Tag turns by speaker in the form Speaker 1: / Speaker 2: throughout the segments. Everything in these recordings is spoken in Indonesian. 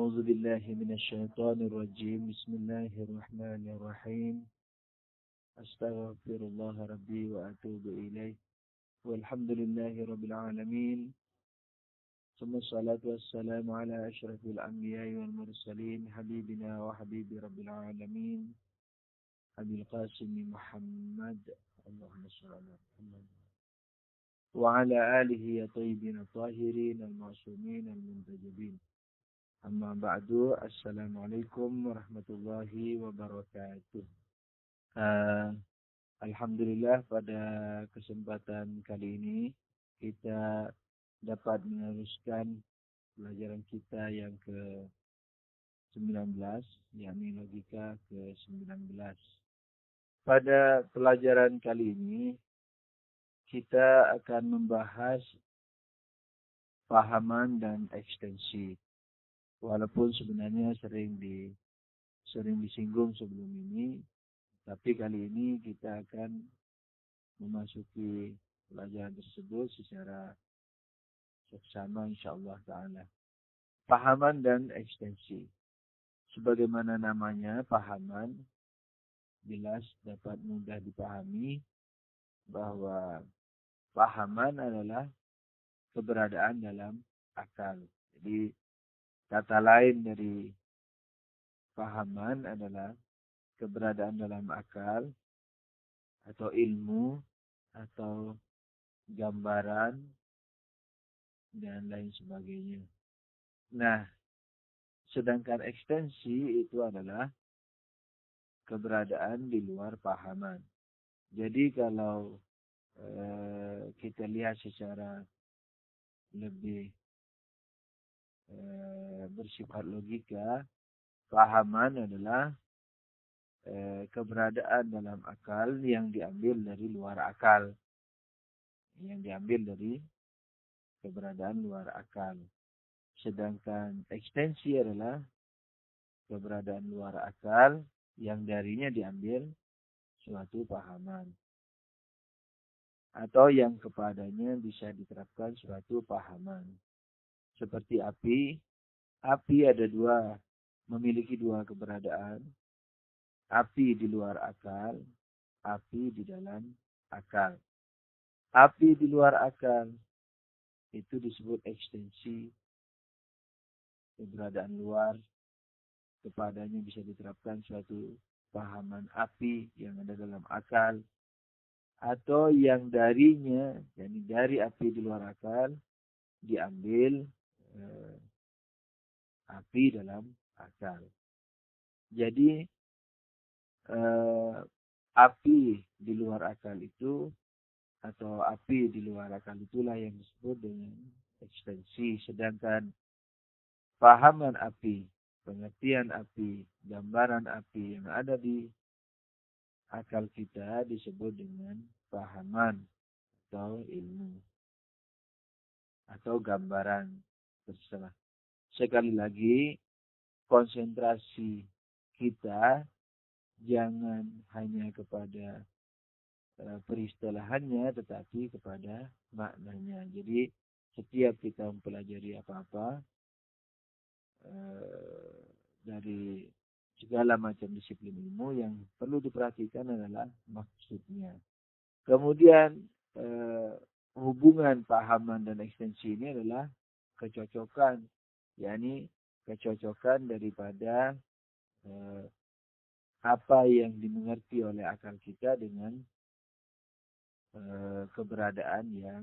Speaker 1: أعوذ بالله من الشيطان الرجيم. بسم الله الرحمن الرحيم. أستغفر الله ربي وأتوب إليه. والحمد لله رب العالمين. ثم الصلاة والسلام على أشرف الأنبياء والمرسلين حبيبنا وحبيب رب العالمين أبي القاسم محمد اللهم صل على محمد وعلى آله الطيبين الطاهرين المعصومين المنتجبين. Amma ba'du, assalamualaikum warahmatullahi wabarakatuh. Alhamdulillah pada kesempatan kali ini kita dapat meneruskan pelajaran kita yang ke-19, yakni logika ke-19. Pada pelajaran kali ini kita akan membahas pahaman dan ekstensi. Walaupun sebenarnya sering disinggung sebelum ini, tapi kali ini kita akan memasuki pelajaran tersebut secara seksama insyaallah ta'ala. Pahaman dan ekstensi. Sebagaimana namanya, pahaman jelas dapat mudah dipahami bahwa pahaman adalah keberadaan dalam akal. Jadi kata lain dari pahaman adalah keberadaan dalam akal atau ilmu atau gambaran dan lain sebagainya. Nah, sedangkan ekstensi itu adalah keberadaan di luar pahaman. Jadi kalau kita lihat secara lebih bersifat logika, pahaman adalah keberadaan dalam akal yang diambil dari luar akal. Yang diambil dari keberadaan luar akal. Sedangkan ekstensi adalah keberadaan luar akal yang darinya diambil suatu pahaman. Atau yang kepadanya bisa diterapkan suatu pahaman. Seperti api. Api memiliki dua keberadaan. Api di luar akal, api di dalam akal. Api di luar akal itu disebut ekstensi, keberadaan luar, kepadanya bisa diterapkan suatu pahaman api yang ada dalam akal. Atau yang darinya, yakni dari api di luar akal, diambil api dalam akal. Jadi api di luar akal itu atau api di luar akal itulah yang disebut dengan ekstensi. Sedangkan pahaman api, pengertian api, gambaran api yang ada di akal kita disebut dengan pahaman atau ilmu atau gambaran, terserah. Sekali lagi, konsentrasi kita jangan hanya kepada peristilahannya, tetapi kepada maknanya. Jadi setiap kita mempelajari apa-apa dari segala macam disiplin ilmu, yang perlu diperhatikan adalah maksudnya. Kemudian hubungan pahaman dan ekstensi ini adalah kecocokan, yakni kecocokan daripada apa yang dimengerti oleh akal kita dengan keberadaan yang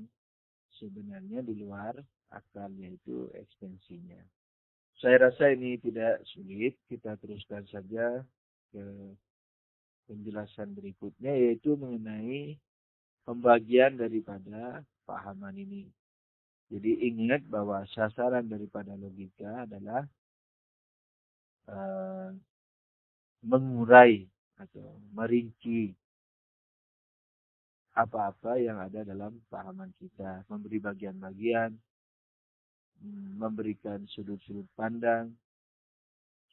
Speaker 1: sebenarnya di luar akal, yaitu ekstensinya. Saya rasa ini tidak sulit, kita teruskan saja ke penjelasan berikutnya, yaitu mengenai pembagian daripada pahaman ini. Jadi ingat bahwa sasaran daripada logika adalah mengurai atau merinci apa-apa yang ada dalam pahaman kita, memberi bagian-bagian, memberikan sudut-sudut pandang,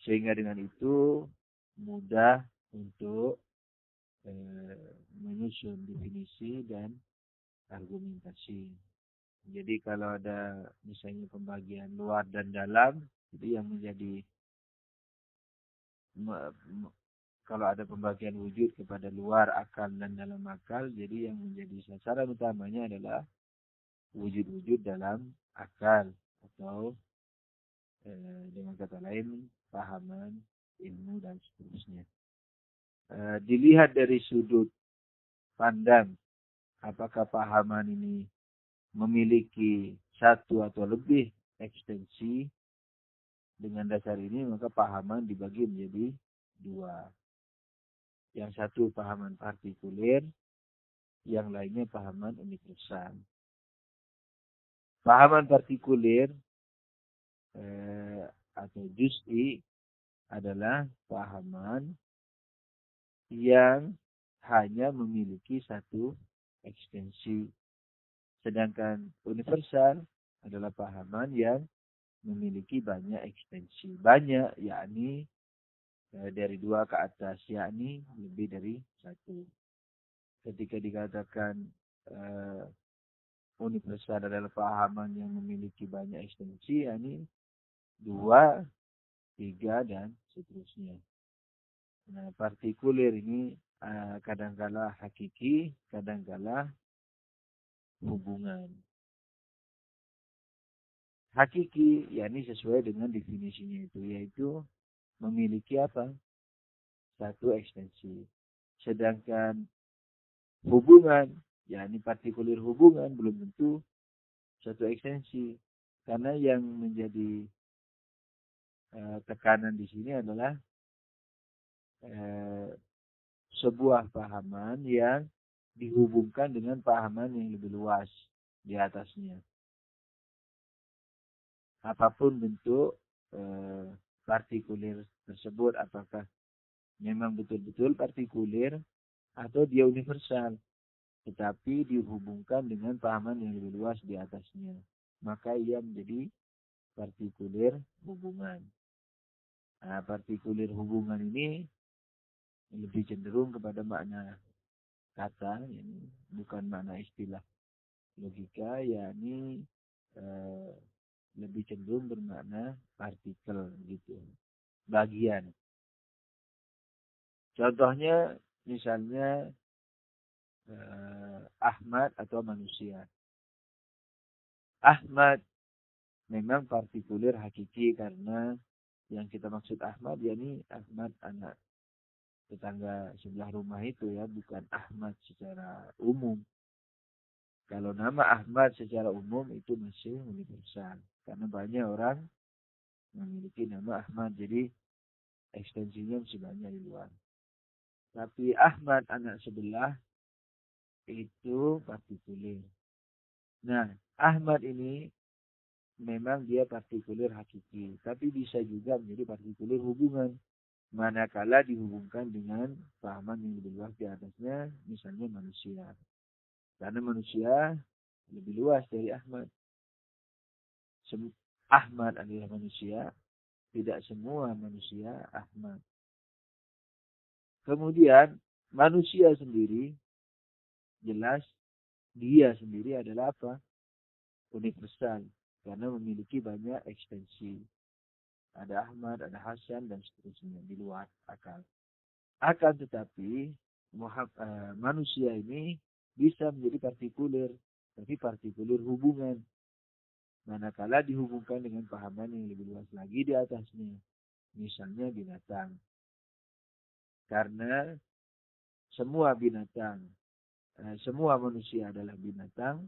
Speaker 1: sehingga dengan itu mudah untuk menyusun definisi dan argumentasi. Jadi kalau ada misalnya pembagian luar dan dalam, Jadi yang menjadi kalau ada pembagian wujud kepada luar akal dan dalam akal, jadi yang menjadi sasaran utamanya adalah wujud-wujud dalam akal atau dengan kata lain pahaman, ilmu dan seterusnya. Dilihat dari sudut pandang apakah pahaman ini memiliki satu atau lebih ekstensi. Dengan dasar ini maka pahaman dibagi menjadi dua. Yang satu pahaman partikuler, yang lainnya pahaman universal. Pahaman partikuler atau juz'i adalah pahaman yang hanya memiliki satu ekstensi. Sedangkan universal adalah pahaman yang memiliki banyak ekstensi. Banyak, yakni dari 2 ke atas, yakni lebih dari 1. Ketika dikatakan universal adalah pahaman yang memiliki banyak ekstensi, yakni 2, 3, dan seterusnya. Nah, partikuler ini kadangkala hakiki, kadangkala hubungan. Hakiki, yakni sesuai dengan definisinya itu, yaitu memiliki apa? Satu ekstensi. Sedangkan hubungan, yakni partikuler hubungan, belum tentu satu ekstensi. Karena yang menjadi tekanan di sini adalah sebuah pahaman yang dihubungkan dengan pahaman yang lebih luas di atasnya. Apapun bentuk partikuler tersebut, apakah memang betul-betul partikuler atau dia universal, tetapi dihubungkan dengan pahaman yang lebih luas di atasnya, maka ia menjadi partikuler hubungan. Nah, partikuler hubungan ini lebih cenderung kepada makna kata, bukan makna istilah logika, yakni lebih cenderung bermakna partikel gitu, bagian. Contohnya misalnya Ahmad atau manusia. Ahmad memang partikuler hakiki karena yang kita maksud Ahmad yakni Ahmad anak tetangga sebelah rumah itu ya, bukan Ahmad secara umum. Kalau nama Ahmad secara umum itu masih universal. Karena banyak orang memiliki nama Ahmad. Jadi ekstensinya masih banyak di luar. Tapi Ahmad anak sebelah itu partikuler. Nah, Ahmad ini memang dia partikuler hakiki. Tapi bisa juga menjadi partikuler hubungan. Manakala dihubungkan dengan pahaman yang lebih luas di atasnya, misalnya manusia. Karena manusia lebih luas dari Ahmad. Ahmad adalah manusia, tidak semua manusia Ahmad. Kemudian manusia sendiri, jelas dia sendiri adalah apa? Universal, karena memiliki banyak ekstensi. Ada Ahmad, ada Hasan, dan seterusnya di luar akal. Akan tetapi manusia ini bisa menjadi partikuler, tapi partikuler hubungan. Manakala dihubungkan dengan pahaman yang lebih luas lagi di atasnya. Misalnya binatang. Karena semua binatang, semua manusia adalah binatang,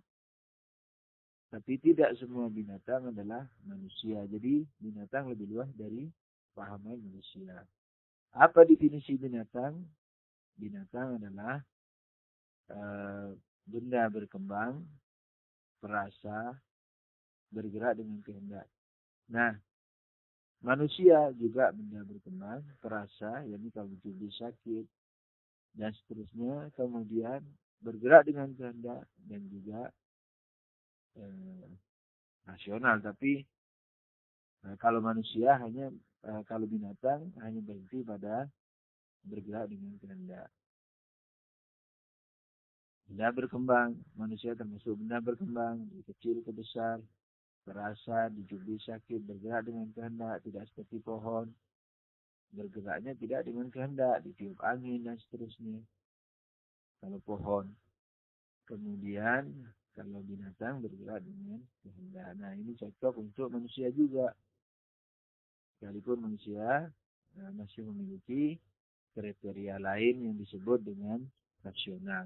Speaker 1: tapi tidak semua binatang adalah manusia. Jadi binatang lebih luas dari pahaman manusia. Apa definisi binatang? Binatang adalah benda berkembang, perasa, bergerak dengan kehendak. Nah, manusia juga benda berkembang, perasa, yakni kalau tubuh sakit, dan seterusnya. Kemudian bergerak dengan kehendak dan juga rasional. Tapi kalau manusia hanya, kalau binatang hanya berhenti pada bergerak dengan kehendak. Benda berkembang, manusia termasuk benda berkembang, dari kecil ke besar. terasa, dicubit sakit, bergerak dengan kehendak, tidak seperti pohon. Bergeraknya tidak dengan kehendak, ditiup angin dan seterusnya. Kalau pohon. Kemudian kalau binatang bergerak dengan kehendak. Nah, ini cocok untuk manusia juga. Sekalipun manusia masih memiliki kriteria lain yang disebut dengan rasional.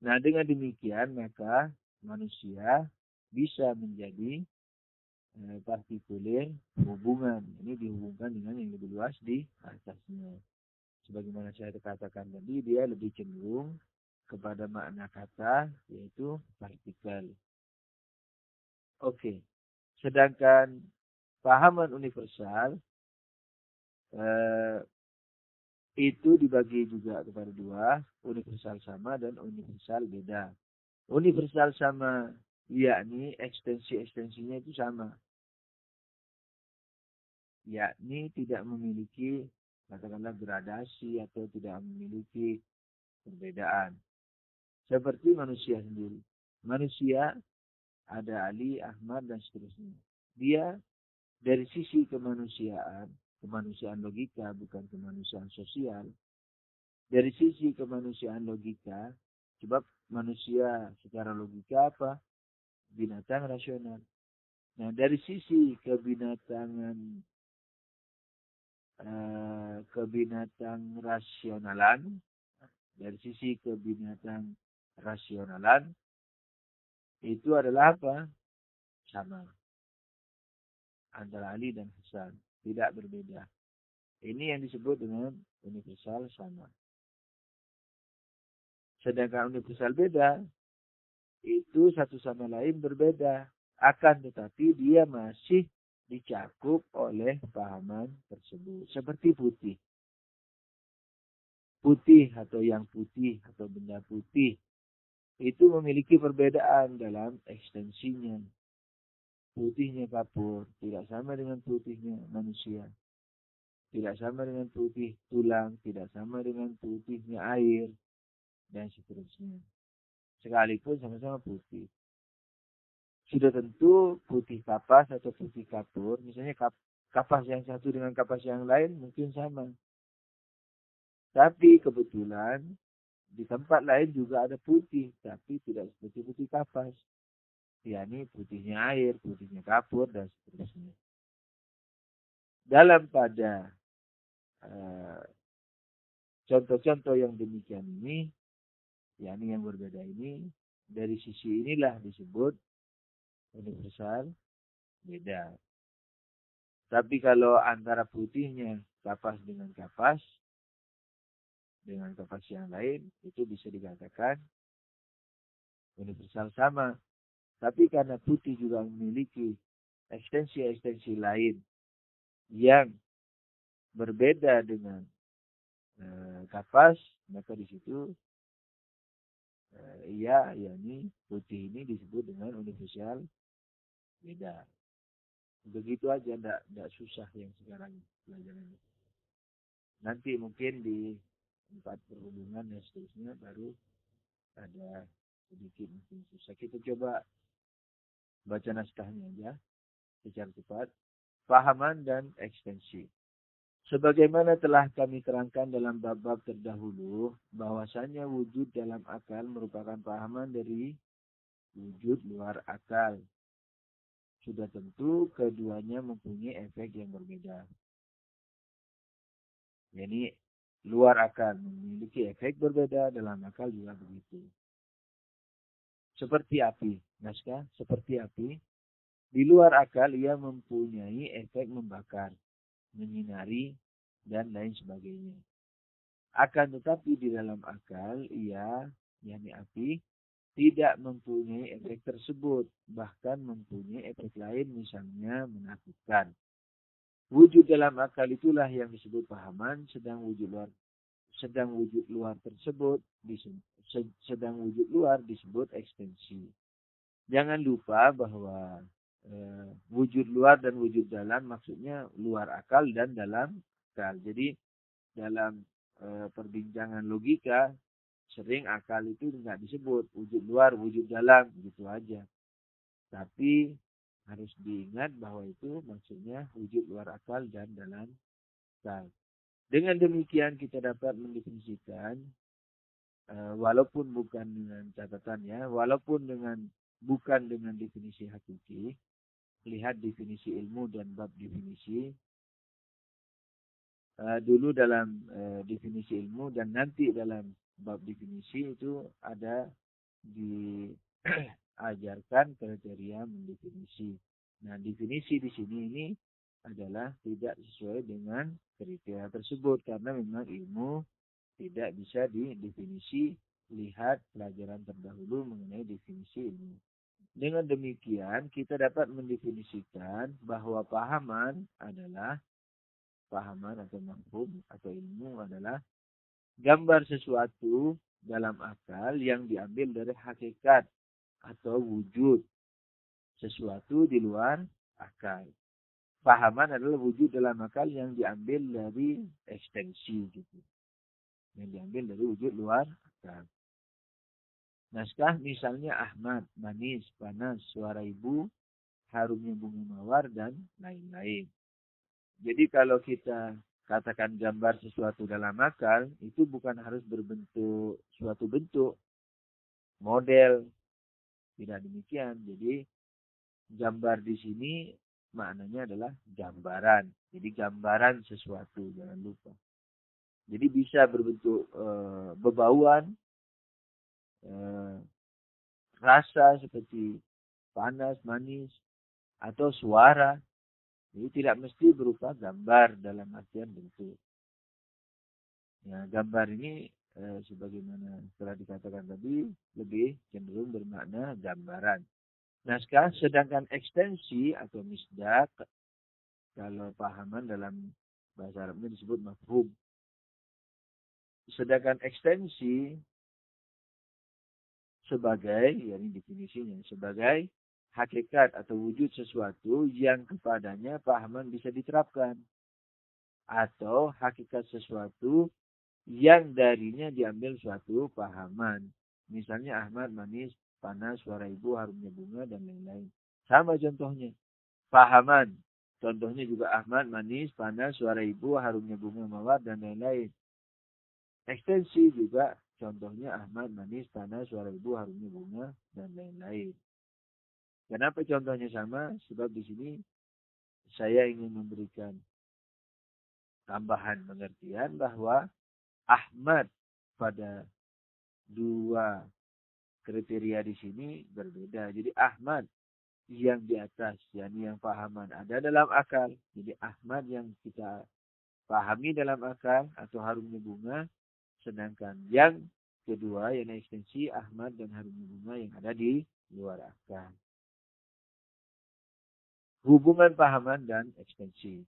Speaker 1: Nah, dengan demikian maka manusia bisa menjadi partikulir hubungan. Ini dihubungkan dengan yang lebih luas di atasnya. Sebagaimana saya katakan tadi, dia lebih cenderung kepada makna kata, yaitu partikel. Oke. Sedangkan pahaman universal itu dibagi juga kepada dua, universal sama dan universal beda. Universal sama, yakni ekstensi-ekstensinya itu sama. Yakni tidak memiliki, katakanlah gradasi atau tidak memiliki perbedaan. Seperti manusia sendiri. Manusia ada Ali, Ahmad, dan seterusnya. Dia dari sisi kemanusiaan logika, bukan kemanusiaan sosial. Dari sisi kemanusiaan logika, sebab manusia secara logika apa? Binatang rasional. Nah, dari sisi kebinatang rasionalan, dari sisi kebinatang rasionalan, itu adalah apa? Sama. Antara Ali dan Hasan. Tidak berbeda. Ini yang disebut dengan universal sama. Sedangkan universal beda, itu satu sama lain berbeda. Akan tetapi dia masih dicakup oleh pahaman tersebut. Seperti putih. Putih atau yang putih atau benda putih. Itu memiliki perbedaan dalam ekstensinya. Putihnya kapur tidak sama dengan putihnya manusia. Tidak sama dengan putih tulang, tidak sama dengan putihnya air, dan seterusnya. Sekalipun sama-sama putih. Sudah tentu putih kapas atau putih kapur, misalnya kapas yang satu dengan kapas yang lain mungkin sama. Tapi kebetulan di tempat lain juga ada putih, tapi tidak seperti putih kapas. Yakni putihnya air, putihnya kapur, dan seterusnya. Dalam pada contoh-contoh yang demikian ini, yakni yang berbeda ini, dari sisi inilah disebut universal beda. Tapi kalau antara putihnya kapas dengan kapas yang lain, itu bisa dikatakan universal sama. Tapi karena putih juga memiliki ekstensi-ekstensi lain yang berbeda dengan kapas, maka di situ yakni putih ini disebut dengan universal beda. Begitu aja, tidak susah yang sekarang pelajarannya. Nanti mungkin di tempat perhubungan dan seterusnya baru ada sedikit mungkin susah. Kita coba baca naskahnya aja secara cepat. Pahaman dan ekstensi. Sebagaimana telah kami terangkan dalam bab-bab terdahulu, bahwasanya wujud dalam akal merupakan pahaman dari wujud luar akal. Sudah tentu keduanya mempunyai efek yang berbeda. Jadi luar akal memiliki efek berbeda, dalam akal juga begitu. Seperti api, naskah seperti api. Di luar akal ia mempunyai efek membakar, menyinari, dan lain sebagainya. Akan tetapi di dalam akal ia, yakni api, tidak mempunyai efek tersebut, bahkan mempunyai efek lain, misalnya menakutkan. Wujud dalam akal itulah yang disebut pahaman, sedang wujud luar disebut ekstensi. Jangan lupa bahwa wujud luar dan wujud dalam maksudnya luar akal dan dalam akal. Jadi dalam perbincangan logika sering akal itu nggak disebut wujud luar, wujud dalam gitu aja. Tapi Harus diingat bahwa itu maksudnya wujud luar akal dan dalam akal. Dengan demikian kita dapat mendefinisikan, walaupun bukan dengan catatannya, walaupun bukan dengan definisi hakiki, lihat definisi ilmu dan bab definisi. Dulu dalam definisi ilmu dan nanti dalam bab definisi itu ada diajarkan kriteria mendefinisi. Nah, definisi di sini ini adalah tidak sesuai dengan kriteria tersebut karena memang ilmu tidak bisa didefinisi. Lihat pelajaran terdahulu mengenai definisi ilmu. Dengan demikian kita dapat mendefinisikan bahwa pahaman atau mafhum atau ilmu adalah gambar sesuatu dalam akal yang diambil dari hakikat atau wujud sesuatu di luar akal. Pahaman adalah wujud dalam akal yang diambil dari ekstensi gitu. Yang diambil dari wujud luar akal. Naskah misalnya Ahmad, manis, panas, suara ibu, harumnya bunga mawar, dan lain-lain. Jadi kalau kita katakan gambar sesuatu dalam akal, itu bukan harus berbentuk suatu bentuk, model. Tidak demikian. Jadi gambar di sini maknanya adalah gambaran. Jadi gambaran sesuatu, jangan lupa. Jadi bisa berbentuk bebauan, rasa seperti panas, manis, atau suara. Jadi tidak mesti berupa gambar dalam artian bentuk. Ya, gambar ini sebagaimana telah dikatakan tadi lebih cenderung bermakna gambaran. Naskah, sedangkan ekstensi atau misdak, kalau pahaman dalam bahasa Arabnya disebut mafhum. Sedangkan ekstensi sebagai, yakni definisinya, sebagai hakikat atau wujud sesuatu yang kepadanya pahaman bisa diterapkan. Atau hakikat sesuatu yang darinya diambil suatu pahaman. Misalnya Ahmad, manis, panas, suara ibu, harumnya bunga, dan lain-lain. Sama contohnya. Pahaman. Contohnya juga Ahmad, manis, panas, suara ibu, harumnya bunga mawar, dan lain-lain. Ekstensi juga contohnya Ahmad, manis, panas, suara ibu, harumnya bunga, dan lain-lain. Kenapa contohnya sama? Sebab di sini saya ingin memberikan tambahan pengertian bahwa Ahmad pada dua kriteria di sini berbeda. Jadi Ahmad yang di atas, yakni yang pahaman ada dalam akal. Jadi Ahmad yang kita pahami dalam akal atau harumnya bunga. Sedangkan yang kedua yang ekstensi Ahmad dan harumnya bunga yang ada di luar akal. Hubungan pahaman dan ekstensi.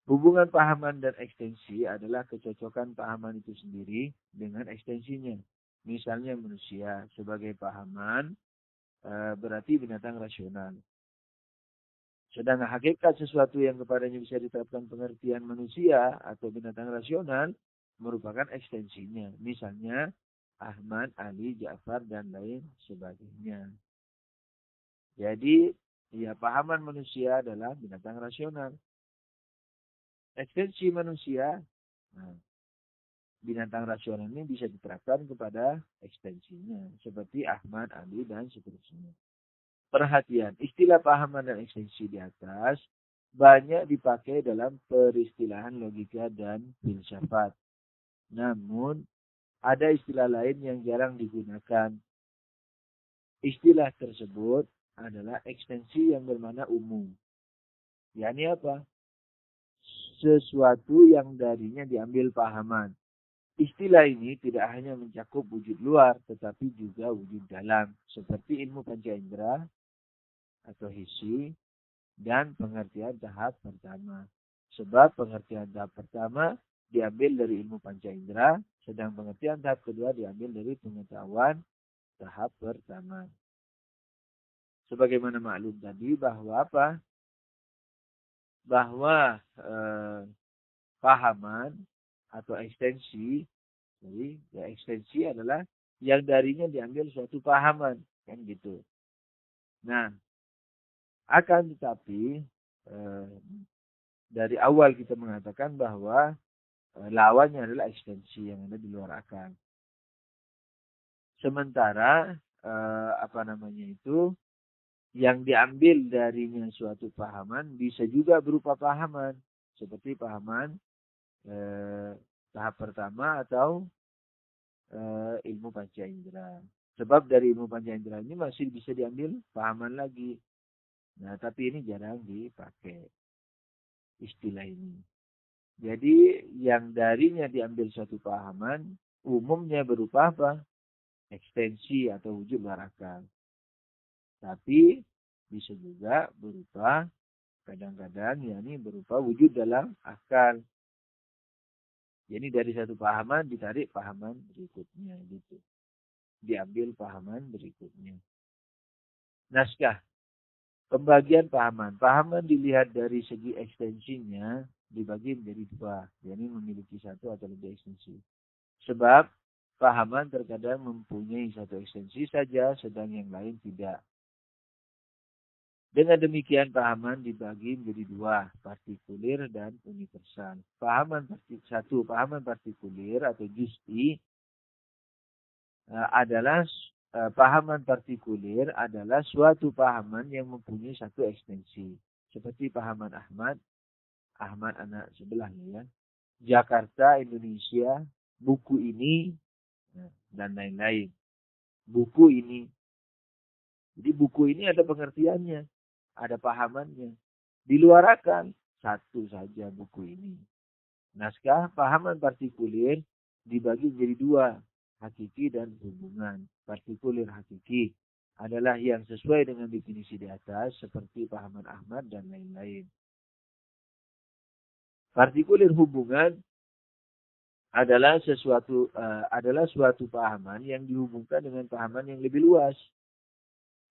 Speaker 1: Hubungan pahaman dan ekstensi adalah kecocokan pahaman itu sendiri dengan ekstensinya. Misalnya manusia sebagai pahaman berarti binatang rasional. Sedangkan hakikat sesuatu yang kepadanya bisa diterapkan pengertian manusia atau binatang rasional merupakan ekstensinya. Misalnya Ahmad, Ali, Ja'far, dan lain sebagainya. Jadi ya pahaman manusia adalah binatang rasional. Ekstensi manusia, binatang rasional ini bisa diterapkan kepada ekstensinya. Seperti Ahmad, Ali, dan seterusnya. Perhatian, istilah pahaman dan ekstensi di atas banyak dipakai dalam peristilahan logika dan filsafat. Namun, ada istilah lain yang jarang digunakan. Istilah tersebut adalah ekstensi yang bermakna umum. yakni apa? Sesuatu yang darinya diambil pahaman. Istilah ini tidak hanya mencakup wujud luar, tetapi juga wujud dalam. Seperti ilmu panca indera atau hisi dan pengertian tahap pertama. Sebab pengertian tahap pertama diambil dari ilmu panca indera, sedang pengertian tahap kedua diambil dari pengetahuan tahap pertama. Sebagaimana maklum tadi bahwa apa? Bahwa pahaman atau ekstensi, jadi ya ekstensi adalah yang darinya diambil suatu pahaman, kan gitu. Nah, Akan tetapi dari awal kita mengatakan bahwa lawannya adalah ekstensi yang ada di luar akal. Sementara yang diambil darinya suatu pahaman bisa juga berupa pahaman seperti pahaman tahap pertama atau ilmu panca indera. Sebab dari ilmu panca indera ini masih bisa diambil pahaman lagi. Nah, tapi ini jarang dipakai istilah ini. Jadi yang darinya diambil suatu pahaman umumnya berupa apa? Ekstensi atau wujud luar akal. Tapi bisa juga berupa kadang-kadang yakni berupa wujud dalam akal. Jadi dari satu pahaman ditarik pahaman berikutnya gitu. Diambil pahaman berikutnya. Naskah. Pembagian pahaman. Pahaman dilihat dari segi ekstensinya dibagi menjadi dua. Jadi memiliki satu atau lebih ekstensi. Sebab pahaman terkadang mempunyai satu ekstensi saja sedang yang lain tidak. Dengan demikian pahaman dibagi menjadi dua, partikulir dan universal. Pahaman partikulir atau juz'i adalah pahaman partikulir adalah suatu pahaman yang mempunyai satu ekstensi. Seperti pahaman Ahmad anak sebelahnya ya. Jakarta, Indonesia, buku ini dan lain-lain. Buku ini. Jadi buku ini ada pengertiannya. Ada pahamannya. Di luar akal, satu saja buku ini. Naskah pahaman partikulir dibagi menjadi dua, hakiki dan hubungan. Partikulir hakiki adalah yang sesuai dengan definisi di atas, seperti pahaman Ahmad dan lain-lain. Partikulir hubungan adalah suatu pahaman yang dihubungkan dengan pahaman yang lebih luas.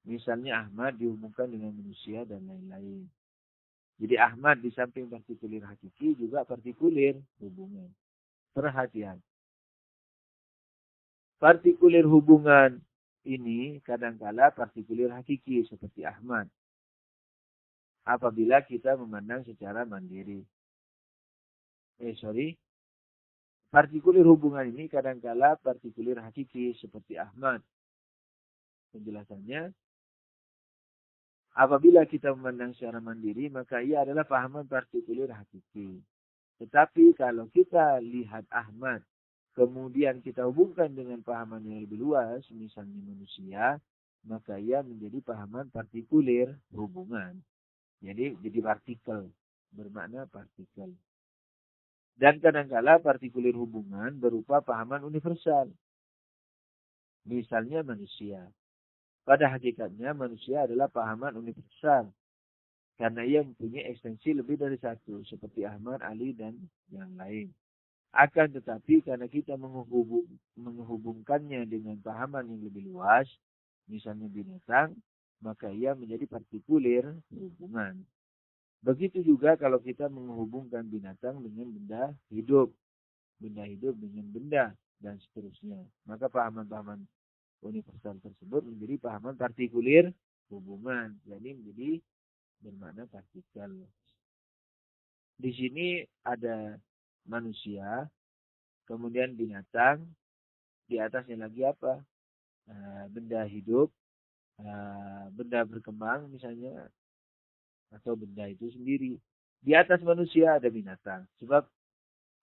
Speaker 1: Misalnya Ahmad dihubungkan dengan manusia dan lain-lain. Jadi Ahmad di samping partikulir hakiki juga partikulir hubungan. Perhatian. Partikulir hubungan ini kadangkala partikulir hakiki seperti Ahmad. Apabila kita memandang secara mandiri. Partikulir hubungan ini kadangkala partikulir hakiki seperti Ahmad. Penjelasannya, apabila kita memandang secara mandiri, maka ia adalah pahaman partikulir hakiki. Tetapi kalau kita lihat Ahmad, kemudian kita hubungkan dengan pahaman yang lebih luas, misalnya manusia, maka ia menjadi pahaman partikulir hubungan. Jadi partikel, bermakna partikel. Dan kadangkala partikulir hubungan berupa pahaman universal. Misalnya manusia. Pada hakikatnya manusia adalah pahaman universal. Karena ia mempunyai ekstensi lebih dari satu. Seperti Ahmad, Ali, dan yang lain. Akan tetapi karena kita menghubungkannya dengan pahaman yang lebih luas. Misalnya binatang. Maka ia menjadi partikulir hubungan. Begitu juga kalau kita menghubungkan binatang dengan benda hidup. Benda hidup dengan benda. Dan seterusnya. Maka pahaman-pahaman universal tersebut menjadi pahaman partikulir hubungan. Jadi menjadi bermakna partikel. Di sini ada manusia, kemudian binatang, di atasnya lagi apa? Benda hidup, benda berkembang misalnya, atau benda itu sendiri. Di atas manusia ada binatang. Sebab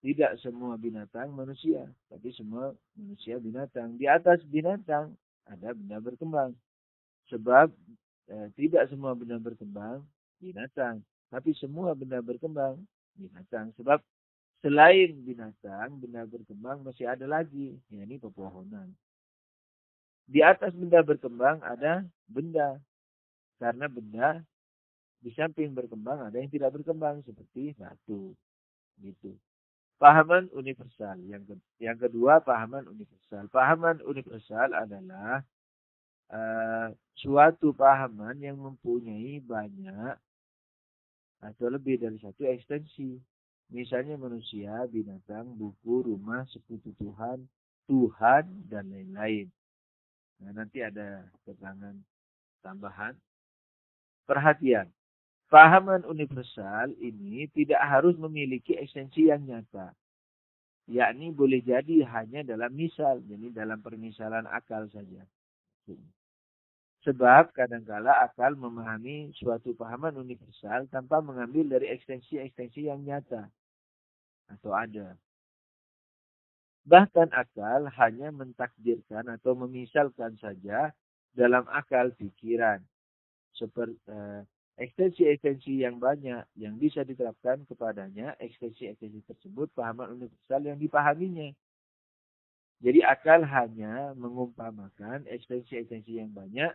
Speaker 1: tidak semua binatang manusia, tapi semua manusia binatang. Di atas binatang ada benda berkembang. Sebab tidak semua benda berkembang binatang, tapi semua benda berkembang binatang. Sebab selain binatang, benda berkembang masih ada lagi, yakni pepohonan. Di atas benda berkembang ada benda, karena benda di samping berkembang ada yang tidak berkembang seperti batu, gitu. Pahaman universal. Yang kedua, pahaman universal. Pahaman universal adalah suatu pahaman yang mempunyai banyak atau lebih dari satu ekstensi. Misalnya manusia, binatang, buku, rumah, sekutu Tuhan, dan lain-lain. Nah, nanti ada keterangan tambahan Perhatian, pahaman universal ini tidak harus memiliki esensi yang nyata. Yakni boleh jadi hanya dalam misal, jadi dalam permisalan akal saja. Sebab kadangkala akal memahami suatu pahaman universal tanpa mengambil dari ekstensi-ekstensi yang nyata atau ada. Bahkan akal hanya mentakdirkan atau memisalkan saja dalam akal pikiran. Seperti ekstensi-ekstensi yang banyak yang bisa diterapkan kepadanya, ekstensi-ekstensi tersebut pahaman universal yang dipahaminya. Jadi akal hanya mengumpamakan ekstensi-ekstensi yang banyak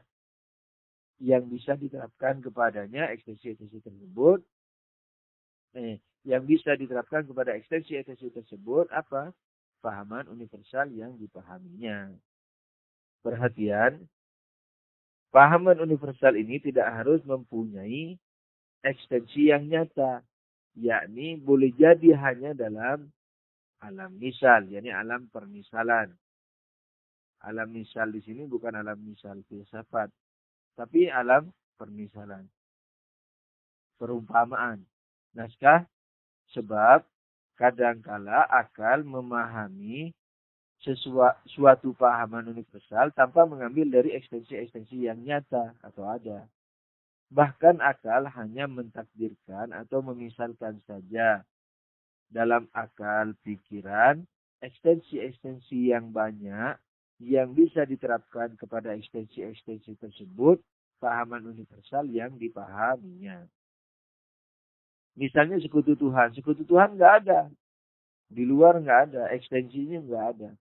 Speaker 1: yang bisa diterapkan kepadanya, ekstensi-ekstensi tersebut. Yang bisa diterapkan kepada ekstensi-ekstensi tersebut apa? Pahaman universal yang dipahaminya. Perhatian, pahaman universal ini tidak harus mempunyai ekstensi yang nyata, yakni boleh jadi hanya dalam alam misal, yakni alam permisalan. Alam misal di sini bukan alam misal filsafat, tapi alam permisalan, perumpamaan. Naskah, sebab kadangkala akal memahami suatu pahaman universal tanpa mengambil dari ekstensi-ekstensi yang nyata atau ada. Bahkan akal hanya mentakdirkan atau memisalkan saja dalam akal pikiran ekstensi-ekstensi yang banyak yang bisa diterapkan kepada ekstensi-ekstensi tersebut pahaman universal yang dipahaminya. Misalnya sekutu Tuhan. Sekutu Tuhan nggak ada. Di luar nggak ada. Ekstensinya nggak ada.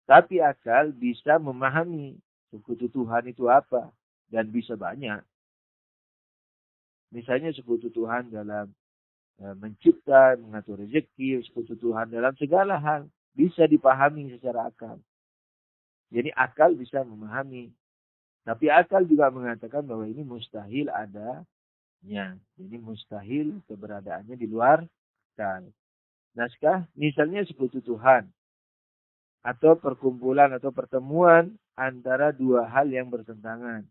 Speaker 1: Tapi akal bisa memahami sekutu Tuhan itu apa. Dan bisa banyak. Misalnya sekutu Tuhan dalam mencipta, mengatur rezeki, sekutu Tuhan dalam segala hal. Bisa dipahami secara akal. Jadi akal bisa memahami. Tapi akal juga mengatakan bahwa ini mustahil adanya. Jadi mustahil keberadaannya di luar akal. Naskah, misalnya sekutu Tuhan. Atau perkumpulan atau pertemuan antara dua hal yang bertentangan.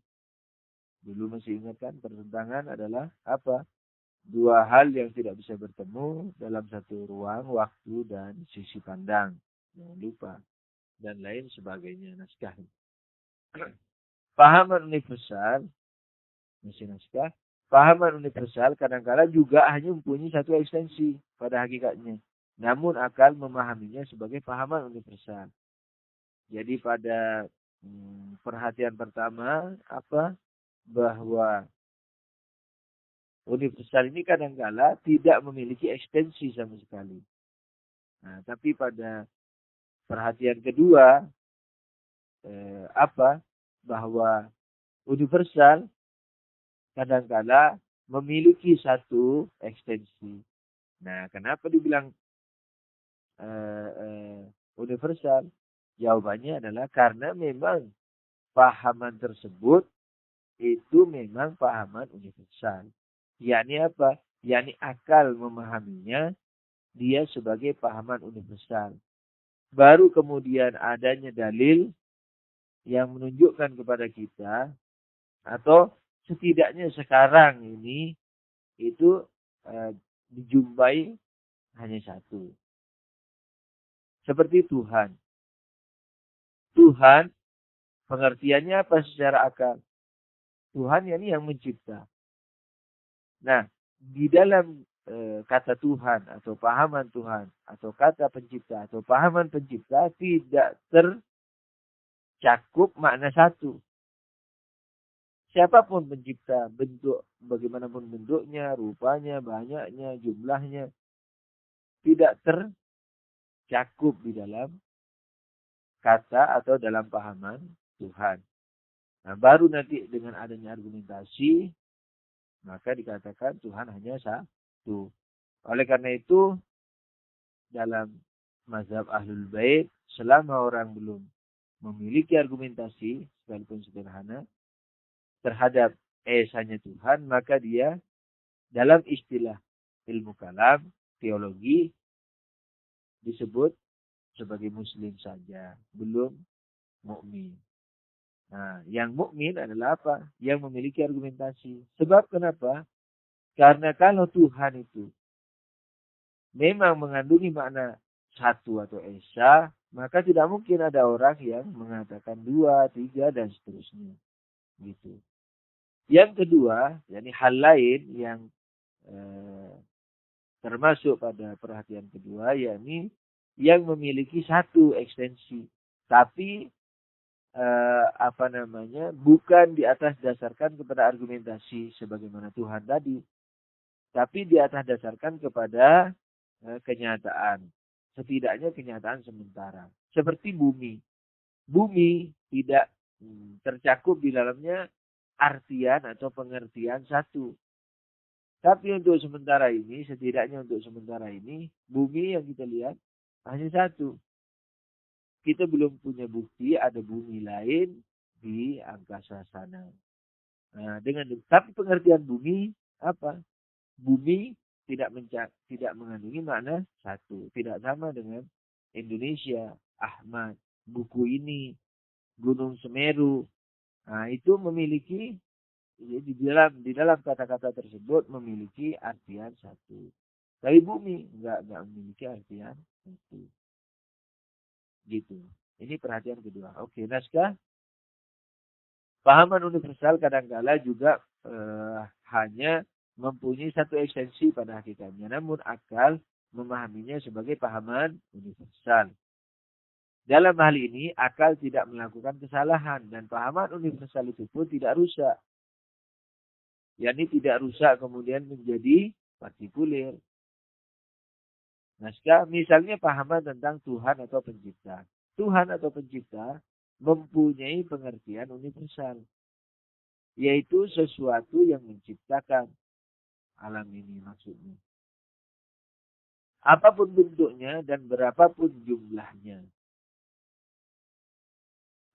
Speaker 1: Dulu masih ingat kan, pertentangan adalah apa? Dua hal yang tidak bisa bertemu dalam satu ruang, waktu, dan sisi pandang. Jangan lupa. Dan lain sebagainya. Naskah. Pahaman universal, masih naskah. Pahaman universal kadang-kala juga hanya mempunyai satu ekstensi pada hakikatnya. Namun akal memahaminya sebagai pahaman universal. Jadi pada perhatian pertama apa? Bahwa universal ini kadang-kala tidak memiliki ekstensi sama sekali. Nah, tapi pada perhatian kedua apa? Bahwa universal kadang-kala memiliki satu ekstensi. Nah, kenapa dibilang universal? Jawabannya adalah karena memang pahaman tersebut itu memang pahaman universal. Yakni apa? Yakni akal memahaminya dia sebagai pahaman universal. Baru kemudian adanya dalil yang menunjukkan kepada kita atau setidaknya sekarang ini itu dijumpai hanya satu. Seperti Tuhan. Tuhan pengertiannya apa secara akal? Tuhan ini yang mencipta. Nah, di dalam kata Tuhan atau pahaman Tuhan atau kata pencipta atau pahaman pencipta tidak tercakup makna satu. Siapapun pencipta, bentuk bagaimanapun bentuknya, rupanya, banyaknya, jumlahnya tidak tercakup di dalam kata atau dalam pahaman Tuhan. Nah, baru nanti dengan adanya argumentasi maka dikatakan Tuhan hanya satu. Oleh karena itu dalam mazhab Ahlul Bait selama orang belum memiliki argumentasi sekalipun sederhana terhadap esanya Tuhan, maka dia dalam istilah ilmu kalam, teologi disebut sebagai muslim saja, belum mukmin. Nah, yang mukmin adalah apa? Yang memiliki argumentasi. Sebab kenapa? Karena kalau Tuhan itu memang mengandungi makna satu atau esa, maka tidak mungkin ada orang yang mengatakan dua, tiga, dan seterusnya. Gitu. Yang kedua, yakni hal lain yang termasuk pada perhatian kedua, yakni yang memiliki satu ekstensi, tapi bukan di atas dasarkan kepada argumentasi sebagaimana Tuhan tadi, tapi di atas dasarkan kepada kenyataan. Setidaknya kenyataan sementara. Seperti bumi. Bumi tidak tercakup di dalamnya artian atau pengertian satu. Tapi untuk sementara ini, setidaknya untuk sementara ini, bumi yang kita lihat hanya satu. Kita belum punya bukti ada bumi lain di angkasa sana. Nah, tapi pengertian bumi apa? Bumi tidak mengandungi makna satu. Tidak sama dengan Indonesia, Ahmad, buku ini, Gunung Semeru. Nah, itu memiliki di dalam kata-kata tersebut memiliki artian satu. Tapi bumi enggak memiliki artian satu. Gitu. Ini perhatian kedua. Oke, naskah. Pahaman universal kadangkala juga hanya mempunyai satu ekstensi pada hakikatnya. Namun akal memahaminya sebagai pahaman universal. Dalam hal ini, akal tidak melakukan kesalahan. Dan pahaman universal itu pun tidak rusak. yakni tidak rusak kemudian menjadi partikuler. Naskah misalnya pahaman tentang Tuhan atau pencipta. Tuhan atau pencipta mempunyai pengertian universal, yaitu sesuatu yang menciptakan alam ini maksudnya. Apapun bentuknya dan berapapun jumlahnya.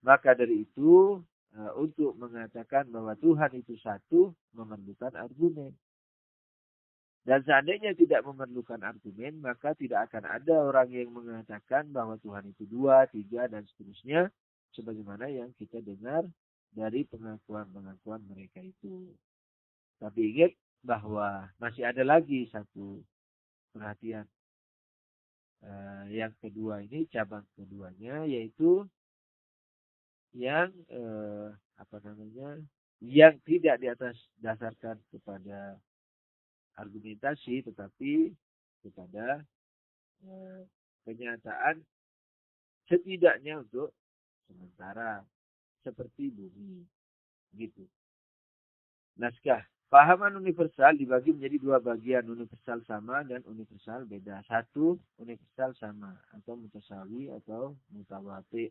Speaker 1: Maka dari itu, untuk mengatakan bahwa Tuhan itu satu, memerlukan argumen. Dan seandainya tidak memerlukan argumen, maka tidak akan ada orang yang mengatakan bahwa Tuhan itu dua, tiga, dan seterusnya. Sebagaimana yang kita dengar dari pengakuan-pengakuan mereka itu. Tapi ingat bahwa masih ada lagi satu perhatian. Yang kedua ini, cabang keduanya, yaitu yang yang tidak di atas dasarkan kepada argumentasi, tetapi kepada kenyataan setidaknya untuk sementara, seperti bumi, gitu. Naskah. Pahaman universal dibagi menjadi dua bagian, universal sama dan universal beda. Satu, universal sama atau mutasawi atau mutawati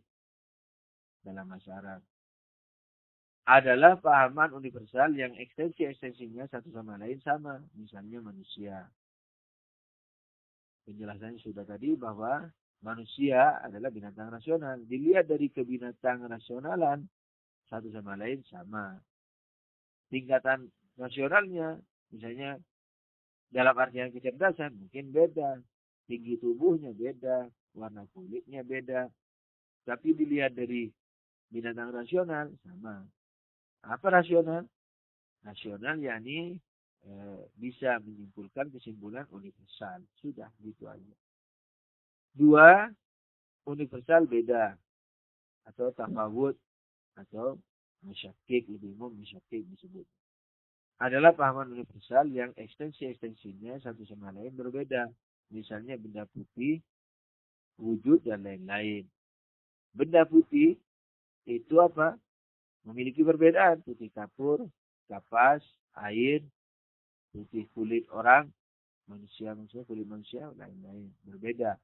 Speaker 1: dalam bahasa Arab. Adalah pahaman universal yang ekstensinya satu sama lain sama. Misalnya manusia. Penjelasannya sudah tadi bahwa manusia adalah binatang rasional. Dilihat dari kebinatang rasionalan, satu sama lain sama. Tingkatan rasionalnya, misalnya dalam artian kecerdasan, mungkin beda. Tinggi tubuhnya beda, warna kulitnya beda. Tapi dilihat dari binatang rasional, sama. Apa rasional? Rasional yakni bisa menyimpulkan kesimpulan universal. Sudah, gitu aja. Dua, universal beda. Atau tafawud. Atau musyakik, lebih umum musyakik disebut. Adalah pahaman universal yang ekstensi-ekstensinya satu sama lain berbeda. Misalnya benda putih, wujud, dan lain-lain. Benda putih itu apa? Memiliki perbedaan. Putih kapur, kapas, air, putih kulit orang, manusia, kulit manusia, lain-lain. Berbeda.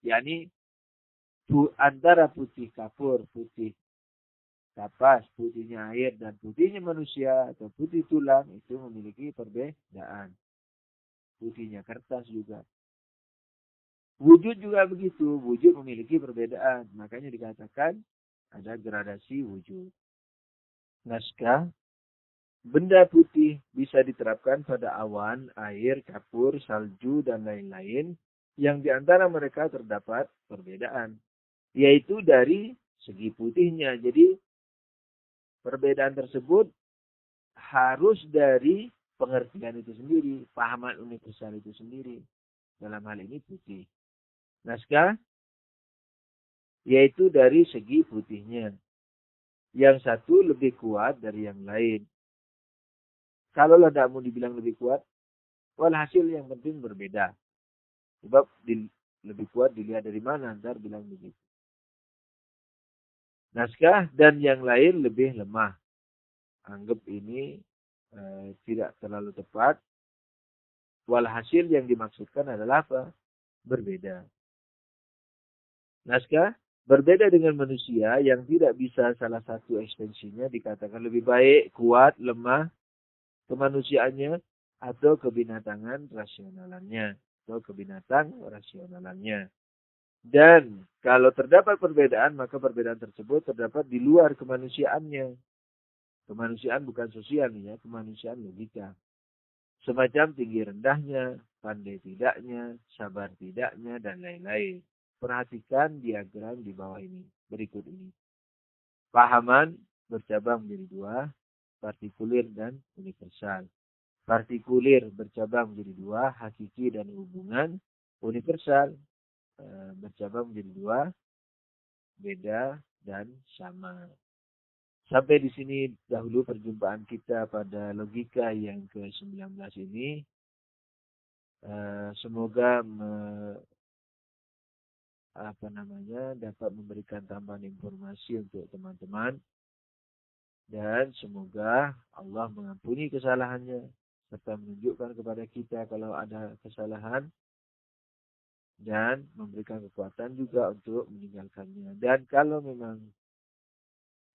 Speaker 1: yakni antara putih kapur, putih kapas, putihnya air, dan putihnya manusia atau putih tulang itu memiliki perbedaan. Putihnya kertas juga. Wujud juga begitu. Wujud memiliki perbedaan. Makanya dikatakan ada gradasi wujud. Naskah. Benda putih bisa diterapkan pada awan, air, kapur, salju, dan lain-lain. Yang di antara mereka terdapat perbedaan. Yaitu dari segi putihnya. Jadi Perbedaan tersebut harus dari pengertian itu sendiri, pahaman universal itu sendiri. Dalam hal ini putih. Naskah, yaitu dari segi putihnya. Yang satu lebih kuat dari yang lain. Kalau tidak mau dibilang lebih kuat, walhasil yang penting berbeda. Sebab lebih kuat dilihat dari mana, ntar bilang begitu. Naskah dan yang lain lebih lemah. Anggap ini tidak terlalu tepat. Walhasil yang dimaksudkan adalah apa? Berbeda. Naskah berbeda dengan manusia yang tidak bisa salah satu ekstensinya dikatakan lebih baik, kuat, lemah kemanusiaannya atau kebinatangan rasionalannya atau kebinatang rasionalannya. Dan kalau terdapat perbedaan, maka perbedaan tersebut terdapat di luar kemanusiaannya. Kemanusiaan bukan sosial ya, kemanusiaan logika. Semacam tinggi rendahnya, pandai tidaknya, sabar tidaknya, dan lain-lain. Perhatikan diagram di bawah ini, berikut ini. Pahaman bercabang menjadi dua, partikulir dan universal. Partikulir bercabang menjadi dua, hakiki dan hubungan. Universal bercabang menjadi dua, beda dan sama. Sampai di sini dahulu perjumpaan kita pada logika yang ke-19 ini. Semoga dapat memberikan tambahan informasi untuk teman-teman. Dan semoga Allah mengampuni kesalahannya serta menunjukkan kepada kita kalau ada kesalahan dan memberikan kekuatan juga untuk meninggalkannya. Dan kalau memang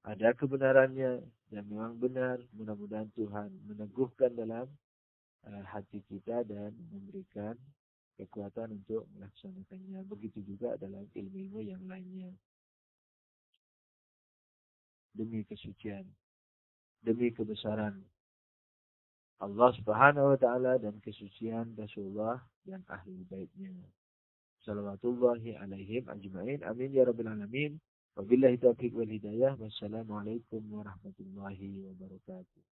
Speaker 1: ada kebenarannya dan memang benar, mudah-mudahan Tuhan meneguhkan dalam hati kita dan memberikan kekuatan untuk melaksanakannya. Begitu juga dalam ilmu-ilmu yang lainnya. Demi kesucian, demi kebesaran Allah Subhanahu wa taala dan kesucian Rasulullah dan ahli baitnya. Salawatullahi alaihim ajma'in. Amin ya rabbal alamin. Wabillahi taufiq wal hidayah. Wassalamualaikum warahmatullahi wabarakatuh.